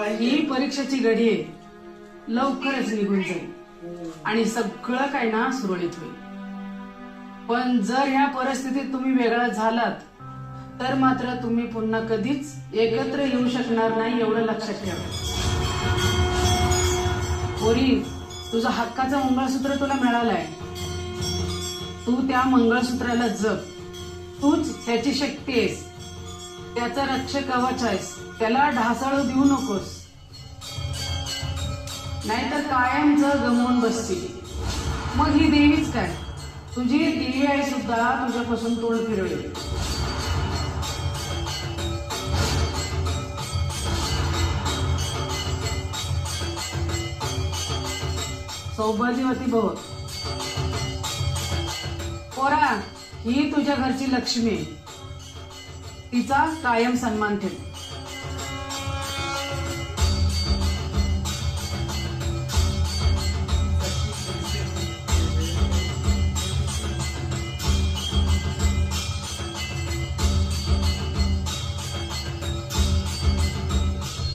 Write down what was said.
ही परीक्षेची घडी आहे, लवकरच निघून जाईल आणि सगळं काही ना सुरळीत होईल. पण जर ह्या परिस्थितीत तुम्ही वेगळा झालात तर मात्र तुम्ही पुन्हा कधीच एकत्र येऊ शकणार नाही, एवढं लक्षात ठेवा. पोरी, तुझं हक्काचं मंगळसूत्र तुला मिळालंय. तू त्या मंगळसूत्राला जप. तूच त्याची शक्ती आहेस, त्याचा रक्षक कवच आहेस. त्याला ढासळू देऊ नकोस, नाहीतर कायमच गमवून बसतील. मग ही देवीच काय, तुझी देवी आई सुद्धा तुझ्यापासून तोंड फिरवेल. सौभाग्यवती भव. पोरा, ही तुझ्या घरची लक्ष्मी आहे, तिचा कायम सन्मान ठेव.